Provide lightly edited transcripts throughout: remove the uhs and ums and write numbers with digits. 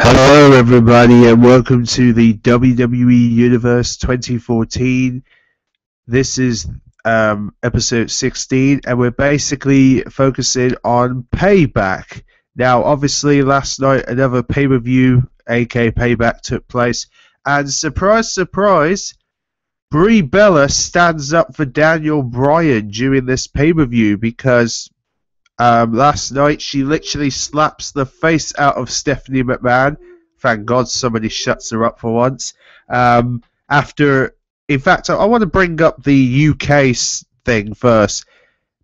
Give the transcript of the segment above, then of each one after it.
Hello, everybody, and welcome to the WWE Universe 2014. This is episode 16, and we're basically focusing on Payback. Now, obviously, last night another pay-per-view, aka Payback, took place, and surprise, surprise, Brie Bella stands up for Daniel Bryan during this pay-per-view because last night, she literally slaps the face out of Stephanie McMahon. Thank God somebody shuts her up for once. After, in fact, I want to bring up the UK thing first.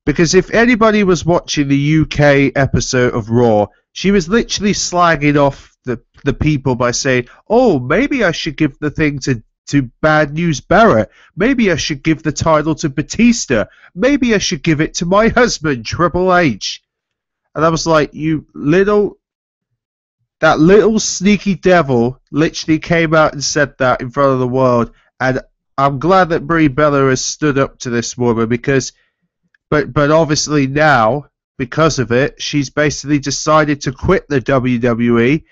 Because if anybody was watching the UK episode of Raw, she was literally slagging off the people by saying, oh, maybe I should give the thing to Bad News Barrett. Maybe I should give the title to Batista. Maybe I should give it to my husband, Triple H. And I was like, that little sneaky devil literally came out and said that in front of the world. And I'm glad that Brie Bella has stood up to this woman but obviously now, because of it, she's basically decided to quit the WWE,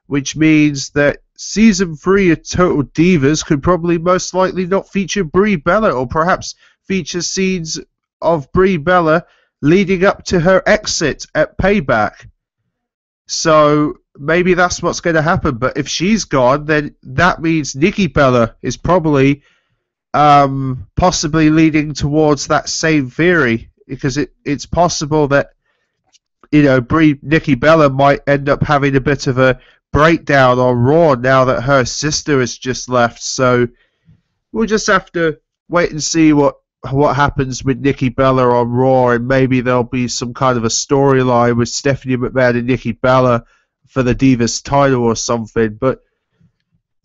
which means that Season 3 of Total Divas could probably most likely not feature Brie Bella, or perhaps feature scenes of Brie Bella leading up to her exit at Payback. So maybe that's what's going to happen. But if she's gone, then that means Nikki Bella is probably possibly leading towards that same theory, because it's possible that Nikki Bella might end up having a bit of a breakdown on Raw now that her sister has just left. So we'll just have to wait and see what happens with Nikki Bella on Raw, and maybe there'll be some kind of a storyline with Stephanie McMahon and Nikki Bella for the Divas title or something. But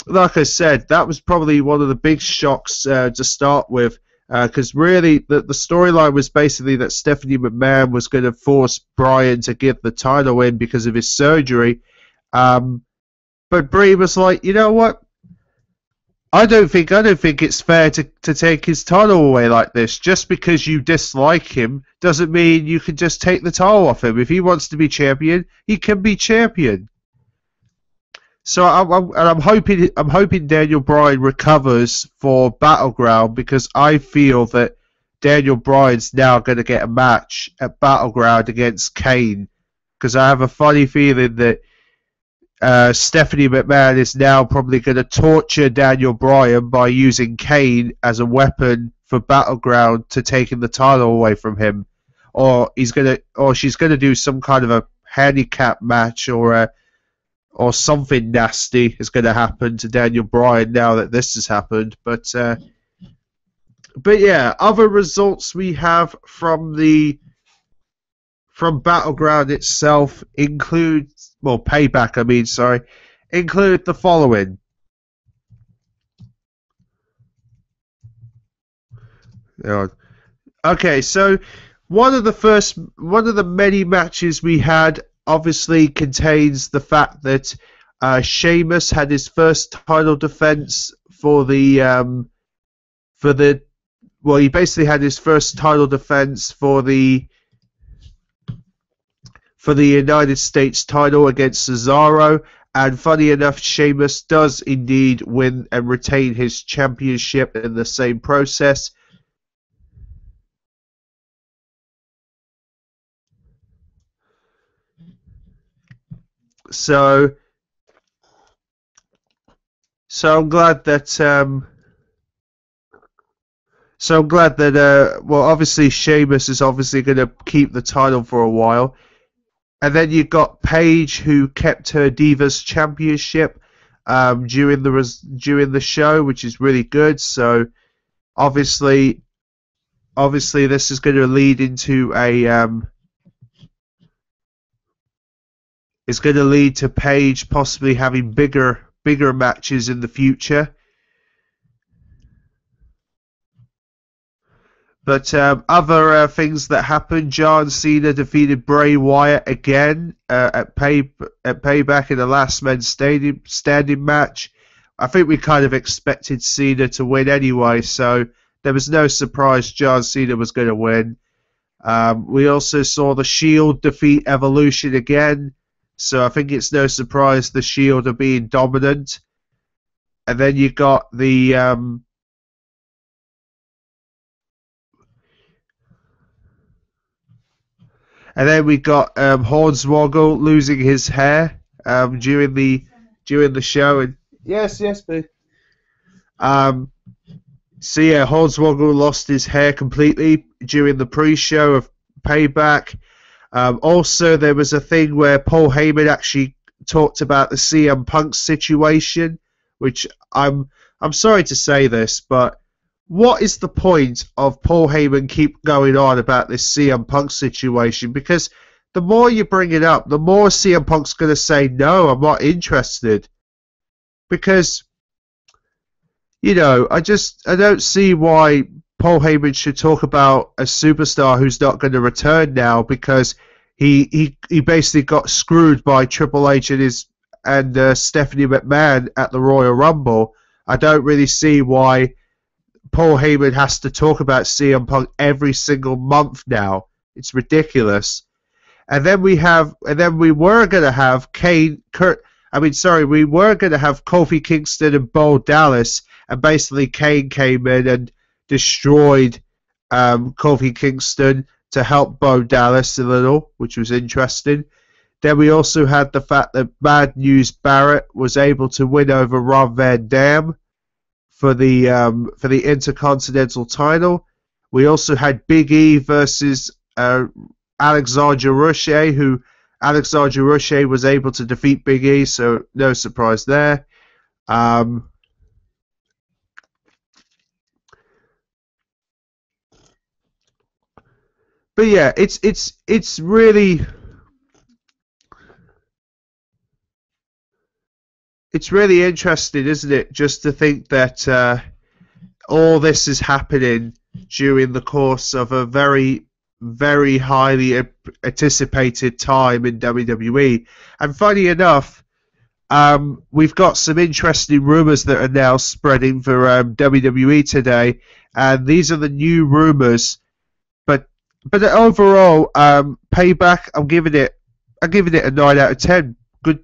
like I said, that was probably one of the big shocks to start with, because really the storyline was basically that Stephanie McMahon was going to force Bryan to give the title in because of his surgery. But Brie was like, you know what? I don't think it's fair to take his title away like this. Just because you dislike him doesn't mean you can just take the title off him. If he wants to be champion, he can be champion. So I'm hoping Daniel Bryan recovers for Battleground, because I feel that Daniel Bryan's now going to get a match at Battleground against Kane, because I have a funny feeling that Stephanie McMahon is now probably going to torture Daniel Bryan by using Kane as a weapon for Battleground to taking the title away from him, or she's going to do some kind of a handicap match, or something nasty is going to happen to Daniel Bryan now that this has happened. But yeah, other results we have from Battleground itself include Payback, include the following. Okay, so one of the many matches we had obviously contains the fact that Sheamus had his first title defense he basically had his first title defense for the United States title against Cesaro, and funny enough, Sheamus does indeed win and retain his championship in the same process. So I'm glad that obviously Sheamus is obviously going to keep the title for a while. And then you've got Paige, who kept her Divas Championship during the show, which is really good. So obviously this is going to lead into it's going to lead to Paige possibly having bigger matches in the future. But other things that happened: John Cena defeated Bray Wyatt again at Payback in the last man standing match. I think we kind of expected Cena to win anyway, so there was no surprise John Cena was going to win. We also saw the Shield defeat Evolution again. So I think it's no surprise the Shield are being dominant. And then you got the and then we got Hornswoggle losing his hair during the show. And yes, please. So yeah, Hornswoggle lost his hair completely during the pre-show of Payback. Also, there was a thing where Paul Heyman actually talked about the CM Punk situation, which I'm sorry to say this, but what is the point of Paul Heyman keep going on about this CM Punk situation? Because the more you bring it up, the more CM Punk's going to say, no, I'm not interested. Because, you know, I don't see why Paul Heyman should talk about a superstar who's not going to return now, because he basically got screwed by Triple H and Stephanie McMahon at the Royal Rumble. I don't really see why Paul Heyman has to talk about CM Punk every single month now. It's ridiculous. And then we were going to have we were going to have Kofi Kingston and Bo Dallas, and basically Kane came in and destroyed Kofi Kingston to help Bo Dallas a little, which was interesting. Then we also had the fact that Bad News Barrett was able to win over Rob Van Dam for the Intercontinental title. We also had Big E versus Alexander Rush, who Alexander Rush was able to defeat Big E, so no surprise there. But yeah, it's really interesting, isn't it? Just to think that all this is happening during the course of a very, very highly anticipated time in WWE. And funny enough, we've got some interesting rumors that are now spreading for WWE today, and these are the new rumors. But overall, Payback, I'm giving it a 9 out of 10.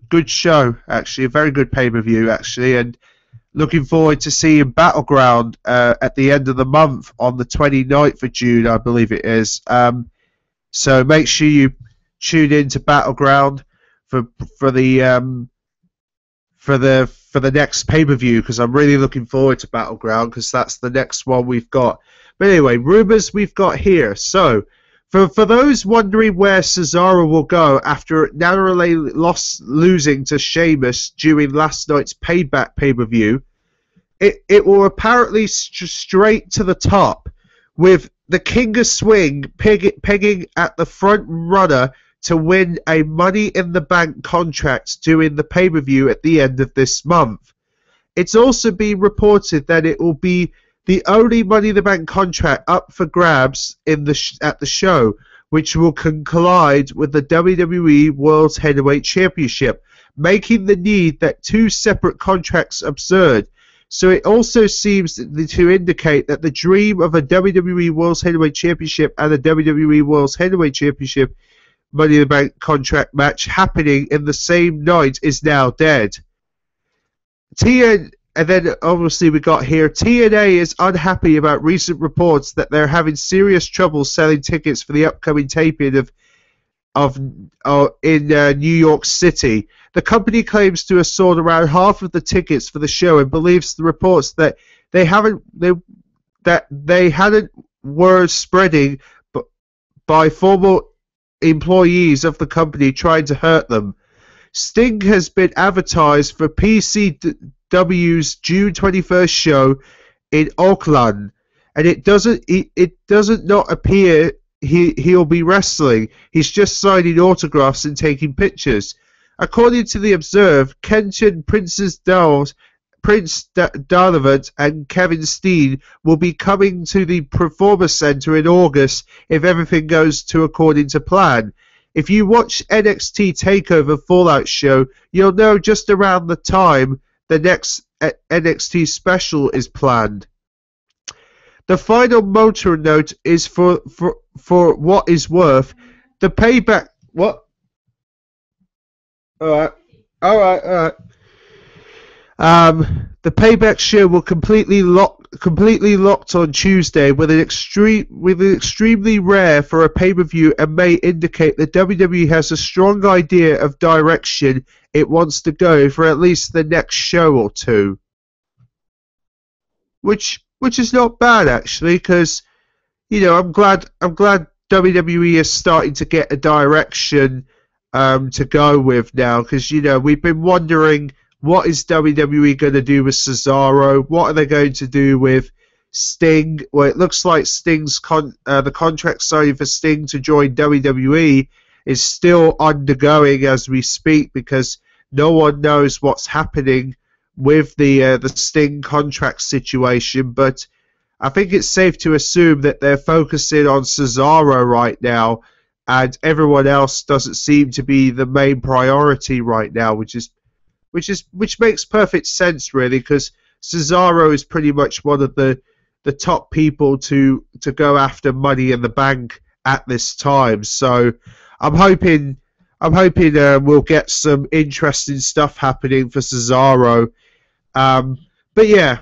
Good show, actually, a very good pay-per-view, actually, and looking forward to seeing Battleground at the end of the month on the 29th of June, I believe it is. So make sure you tune in to Battleground for the next pay-per-view, because I'm really looking forward to Battleground, because that's the next one we've got. But anyway, rumors we've got here. So, for those wondering where Cesaro will go after narrowly losing to Sheamus during last night's Payback pay-per-view, it will apparently straight to the top, with the King of Swing pegging at the front runner to win a Money in the Bank contract during the pay-per-view at the end of this month. It's also been reported that it will be the only Money in the Bank contract up for grabs at the show, which will collide with the WWE World Heavyweight Championship, making the need that two separate contracts absurd. So it also seems to indicate that the dream of a WWE World Heavyweight Championship and a WWE World Heavyweight Championship Money in the Bank contract match happening in the same night is now dead. And then obviously we got here, TNA is unhappy about recent reports that they're having serious trouble selling tickets for the upcoming taping in New York City. The company claims to have sold around half of the tickets for the show and believes the reports that they hadn't word spreading by former employees of the company trying to hurt them. Sting has been advertised for PCW's June 21st show in Auckland, and it doesn't not appear he'll be wrestling. He's just signing autographs and taking pictures. According to the Observer, Kenton Prince Donovan and Kevin Steen will be coming to the Performance Center in August if everything goes according to plan. If you watch NXT TakeOver Fallout show, you'll know just around the time the next NXT special is planned. The final motor note is for what is worth. The Payback... What? All right. All right. All right. The Payback show will completely locked on Tuesday with an extremely rare for a pay-per-view and may indicate that WWE has a strong idea of direction it wants to go for at least the next show or two. Which is not bad actually, because I'm glad WWE is starting to get a direction to go with now, because we've been wondering, what is WWE going to do with Cesaro? What are they going to do with Sting? Well, it looks like the contract signing for Sting to join WWE is still undergoing as we speak, because no one knows what's happening with the Sting contract situation. But I think it's safe to assume that they're focusing on Cesaro right now, and everyone else doesn't seem to be the main priority right now, which makes perfect sense really, because Cesaro is pretty much one of the top people to go after Money in the Bank at this time. So I'm hoping we'll get some interesting stuff happening for Cesaro. But yeah,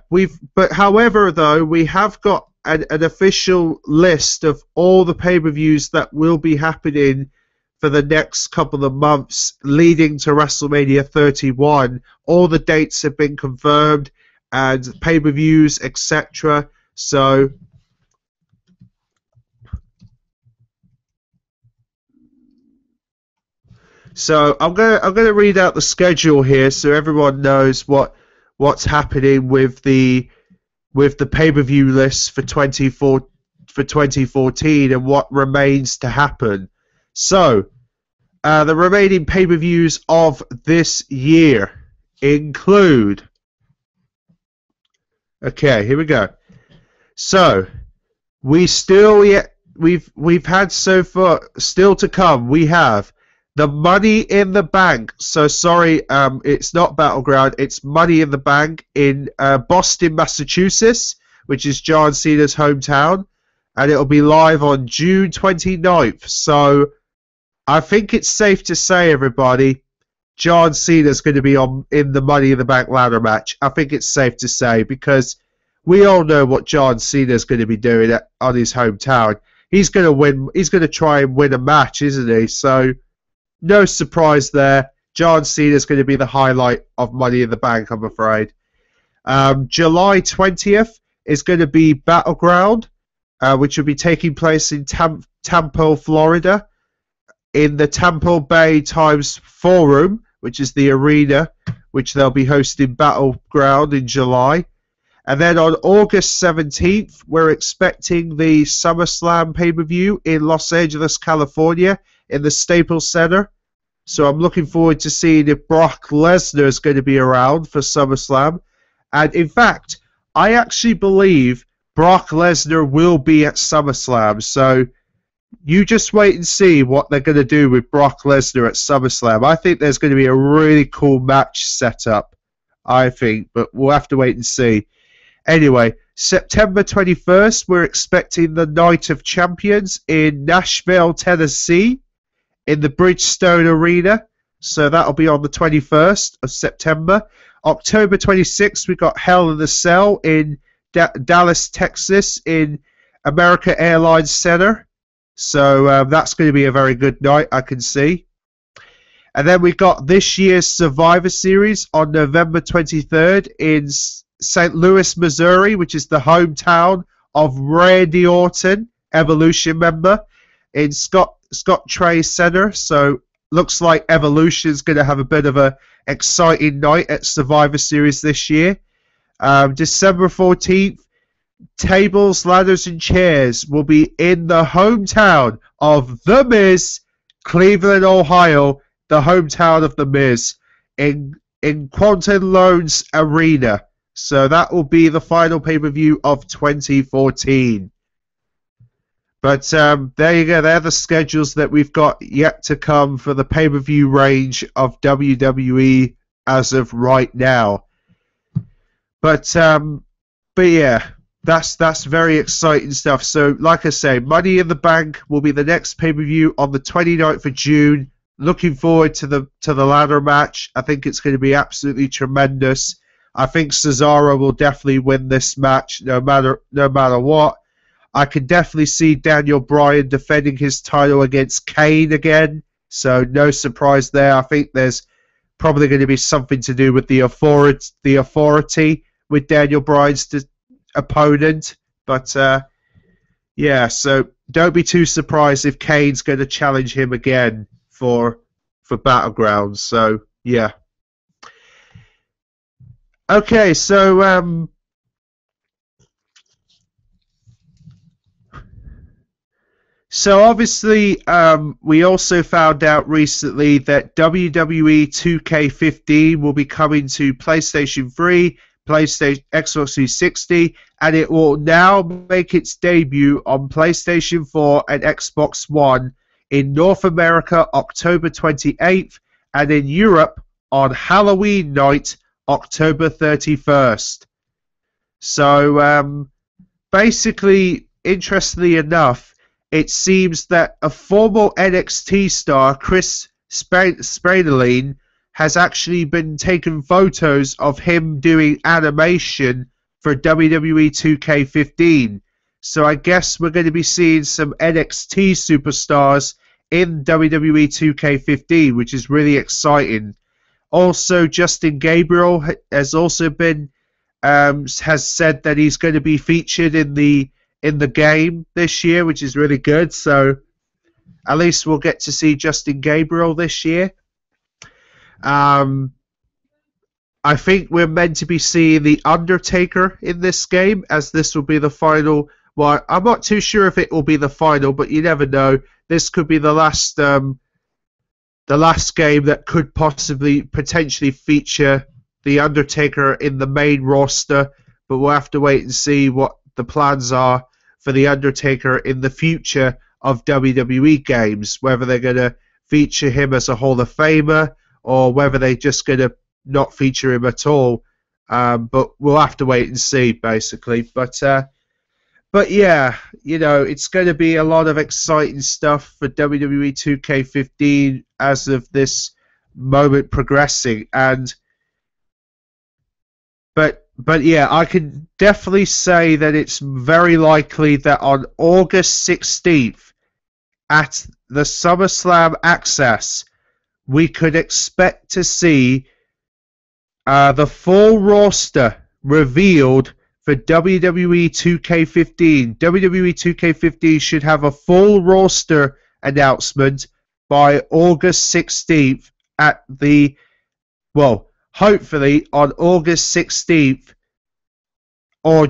however though, we have got an official list of all the pay-per-views that will be happening for the next couple of months leading to WrestleMania 31. All the dates have been confirmed, and pay-per-views, etc. So I'm gonna read out the schedule here so everyone knows what's happening with the pay-per-view list for 2014 and what remains to happen. So, the remaining pay-per-views of this year include... Okay, here we go. So, we've had so far, still to come, we have the Money in the Bank. So sorry, it's not Battleground, it's Money in the Bank in Boston, Massachusetts, which is John Cena's hometown, and it'll be live on June 29th. So I think it's safe to say, everybody, John Cena's going to be in the Money in the Bank ladder match. I think it's safe to say, because we all know what John Cena's going to be doing on his hometown. He's going to win. He's going to try and win a match, isn't he? So no surprise there. John Cena's going to be the highlight of Money in the Bank, I'm afraid. July 20th is going to be Battleground, which will be taking place in Tampa, Florida, in the Tampa Bay Times Forum, which is the arena which they'll be hosting Battleground in July. And then on August 17th, we're expecting the SummerSlam pay-per-view in Los Angeles, California, in the Staples Center. So I'm looking forward to seeing if Brock Lesnar is going to be around for SummerSlam. And in fact, I actually believe Brock Lesnar will be at SummerSlam. So you just wait and see what they're going to do with Brock Lesnar at SummerSlam. I think there's going to be a really cool match set up, I think, but we'll have to wait and see. Anyway, September 21st, we're expecting the Night of Champions in Nashville, Tennessee, in the Bridgestone Arena. So that'll be on the 21st of September. October 26th, we've got Hell in a Cell in Dallas, Texas, in America Airlines Center. So that's going to be a very good night, I can see. And then we got this year's Survivor Series on November 23rd in St. Louis, Missouri, which is the hometown of Randy Orton, Evolution member, in Scott Trey Center. So looks like Evolution's going to have a bit of a exciting night at Survivor Series this year. December 14th, Tables, Ladders and Chairs will be in the hometown of The Miz, Cleveland, Ohio, the hometown of The Miz, in Quantum Loans Arena. So that will be the final pay-per-view of 2014. But there you go. They're the schedules that we've got yet to come for the pay-per-view range of WWE as of right now. But yeah, that's very exciting stuff. So like I say, Money in the Bank will be the next pay-per-view on the 29th of June. looking forward to the ladder match. I think it's going to be absolutely tremendous. I think Cesaro will definitely win this match, no matter what. I can definitely see Daniel Bryan defending his title against Kane again, so no surprise there. I think there's probably going to be something to do with the authority with Daniel Bryan's opponent. But yeah, so don't be too surprised if Kane's going to challenge him again for Battlegrounds. So yeah. Okay, so obviously, we also found out recently that WWE 2K15 will be coming to PlayStation 3, PlayStation, Xbox 360, and it will now make its debut on PlayStation 4 and Xbox One in North America October 28th, and in Europe on Halloween night October 31st. So basically, interestingly enough, it seems that a former NXT star, Chris Spandeline, has actually been taking photos of him doing animation for WWE 2K15. So I guess we're going to be seeing some NXT superstars in WWE 2K15, which is really exciting. Also, Justin Gabriel has also been has said that he's going to be featured in the game this year, which is really good. So at least we'll get to see Justin Gabriel this year. I think we're meant to be seeing The Undertaker in this game, as this will be the final. Well, I'm not too sure if it will be the final, but you never know. This could be the last game that could potentially feature The Undertaker in the main roster, but we'll have to wait and see what the plans are for The Undertaker in the future of WWE games, whether they're going to feature him as a Hall of Famer or whether they're just going to not feature him at all. But we'll have to wait and see, basically. But yeah, it's going to be a lot of exciting stuff for WWE 2K15 as of this moment progressing. But yeah, I can definitely say that it's very likely that on August 16th at the SummerSlam Access, we could expect to see the full roster revealed for WWE 2K15. WWE 2K15 should have a full roster announcement by August 16th at the, well, hopefully on August 16th or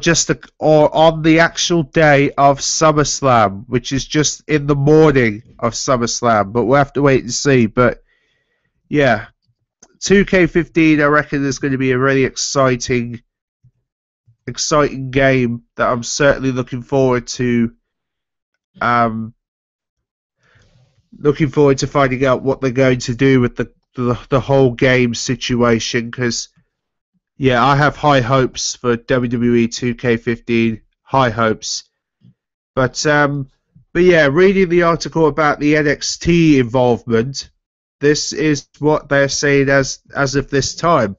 on the actual day of SummerSlam, which is just in the morning of SummerSlam, but we'll have to wait and see. But yeah, 2K15 I reckon is going to be a really exciting game that I'm certainly looking forward to finding out what they're going to do with the whole game situation, because yeah, I have high hopes for WWE 2K15, high hopes. But yeah, reading the article about the NXT involvement, this is what they're saying as of this time.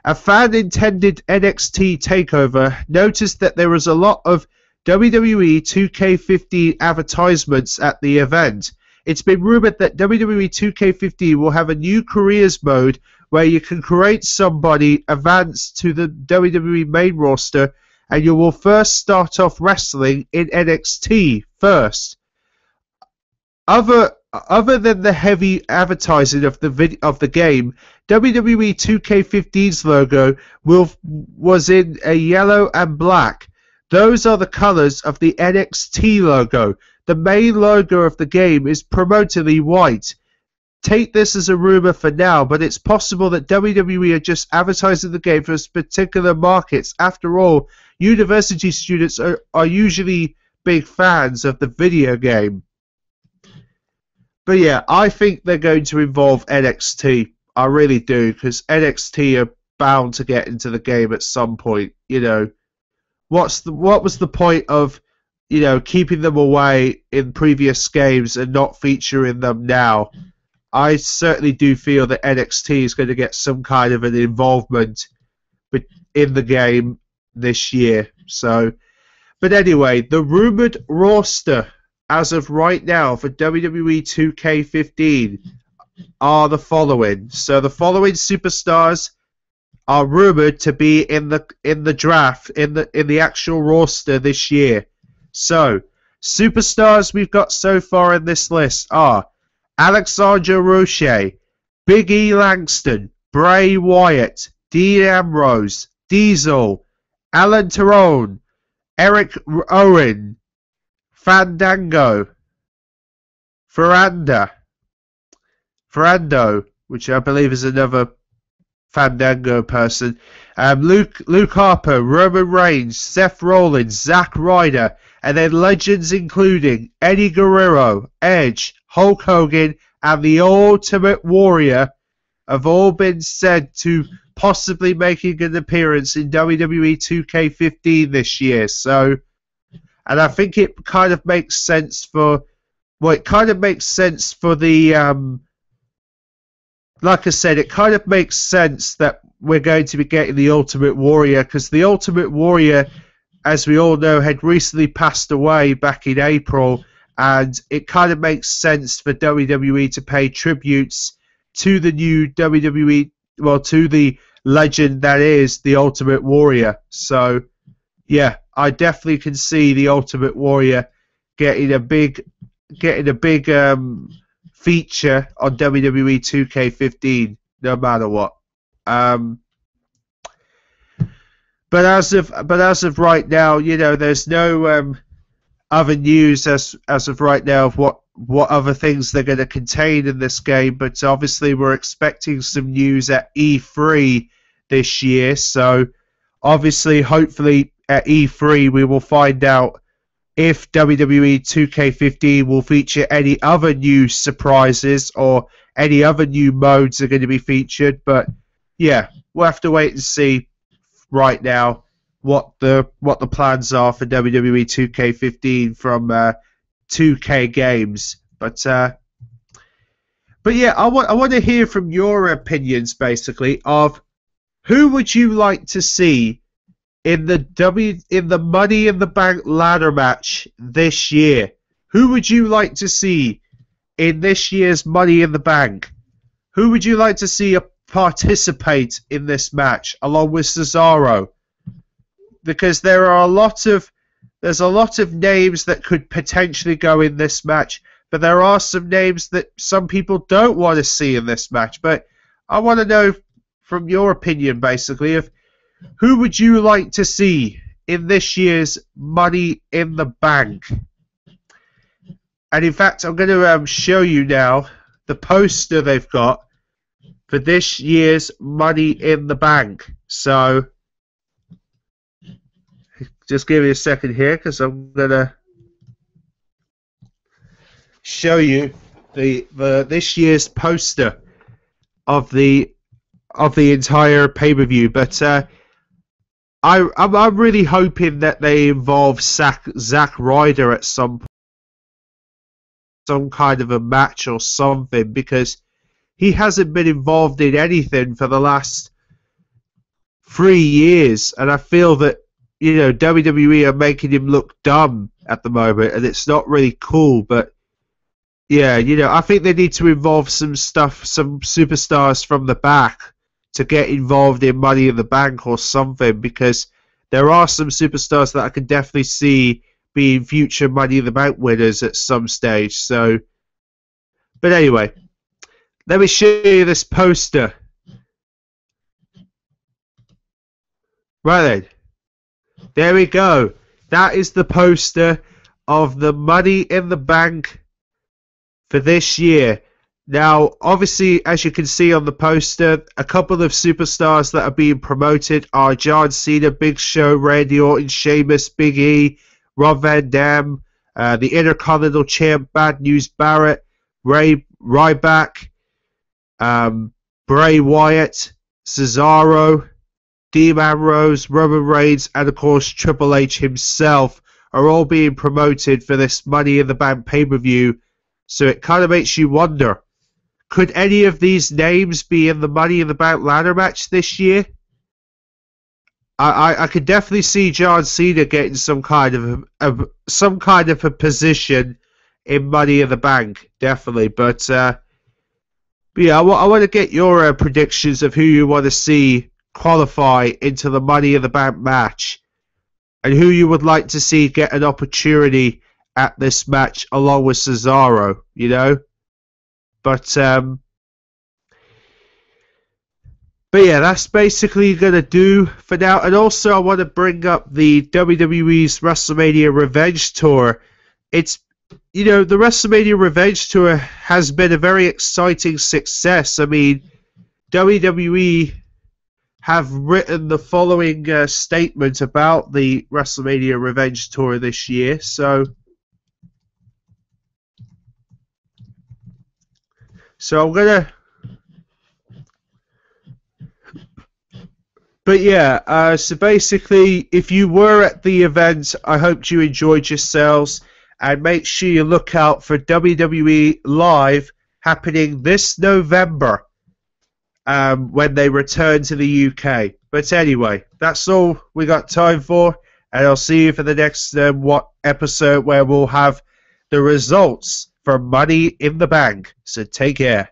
A fan-intended NXT takeover noticed that there was a lot of WWE 2K15 advertisements at the event. It's been rumored that WWE 2K15 will have a new careers mode where you can create somebody, advance to the WWE main roster, and you will first start off wrestling in NXT first. Other than the heavy advertising of the game, WWE 2K15's logo was in a yellow and black. Those are the colors of the NXT logo. The main logo of the game is promotingly white. Take this as a rumor for now, but it's possible that WWE are just advertising the game for particular markets. After all, university students are usually big fans of the video game. But yeah, I think they're going to involve NXT. I really do, because NXT are bound to get into the game at some point. What was the point of keeping them away in previous games and not featuring them now? I certainly do feel that NXT is going to get some kind of an involvement in the game this year. So, but anyway, the rumored roster as of right now for WWE 2K15 are the following. So the following superstars are rumored to be in the draft in the actual roster this year. So superstars we've got so far in this list are Alexandra Roche, Big E Langston, Bray Wyatt, Dean Ambrose, Diesel, Alan Tyrone, Eric Owen, Fandango, Ferrando, which I believe is another Fandango person, Luke Harper, Roman Reigns, Seth Rollins, Zack Ryder, and then legends including Eddie Guerrero, Edge, Hulk Hogan, and the Ultimate Warrior have all been said to possibly making an appearance in WWE 2K15 this year. So, and I think it kind of makes sense for, well, it kind of makes sense for the, like I said, it kind of makes sense that we're going to be getting the Ultimate Warrior, because the Ultimate Warrior, as we all know, had recently passed away back in April, and it kind of makes sense for WWE to pay tributes to the new WWE, well, to the legend that is the Ultimate Warrior. So, yeah, I definitely can see the Ultimate Warrior getting a big feature on WWE 2K15, no matter what. But as of right now, you know, there's no other news as of right now of what other things they're going to contain in this game. But obviously, we're expecting some news at E3 this year. So obviously, hopefully at E3 we will find out if WWE 2K15 will feature any other new surprises or any other new modes are going to be featured. But yeah, we'll have to wait and see right now what the plans are for WWE 2K15 from 2K Games. But yeah, I want to hear from your opinions basically of who would you like to see in the Money in the Bank ladder match this year. Who would you like to see in this year's Money in the Bank? Who would you like to see participate in this match along with Cesaro? Because there's a lot of names that could potentially go in this match, but there are some names that some people don't want to see in this match. But I want to know from your opinion basically of who would you like to see in this year's Money in the Bank? And in fact, I'm going to show you now the poster they've got for this year's Money in the Bank. So, just give me a second here, because I'm going to show you the this year's poster of the entire pay-per-view. But I'm really hoping that they involve Zack Ryder at some kind of a match or something, because he hasn't been involved in anything for the last 3 years, and I feel that, you know, WWE are making him look dumb at the moment, and it's not really cool. But yeah, you know, I think they need to involve some superstars from the back to get involved in Money in the Bank or something, because there are some superstars that I can definitely see being future Money in the Bank winners at some stage. So, but anyway, let me show you this poster. Right then, there we go. That is the poster of the Money in the Bank for this year. Now, obviously, as you can see on the poster, a couple of superstars that are being promoted are John Cena, Big Show, Randy Orton, Sheamus, Big E, Rob Van Dam, the Intercontinental Champ, Bad News Barrett, Ray Ryback, Bray Wyatt, Cesaro, Dean Ambrose, Roman Reigns, and of course Triple H himself are all being promoted for this Money in the Bank pay-per-view. So it kind of makes you wonder, could any of these names be in the Money in the Bank ladder match this year? I could definitely see John Cena getting some kind of a position in Money in the Bank, definitely. But yeah, I want to get your predictions of who you want to see qualify into the Money in the Bank match, and who you would like to see get an opportunity at this match along with Cesaro. But yeah, that's basically going to do for now. And also, I want to bring up the WWE's WrestleMania Revenge Tour. The WrestleMania Revenge Tour has been a very exciting success. I mean, WWE have written the following statement about the WrestleMania Revenge Tour this year. So I'm going to... But yeah, so basically, if you were at the event, I hope you enjoyed yourselves, and make sure you look out for WWE Live happening this November when they return to the UK. But anyway, that's all we got time for, and I'll see you for the next episode where we'll have the results for Money in the Bank. So take care.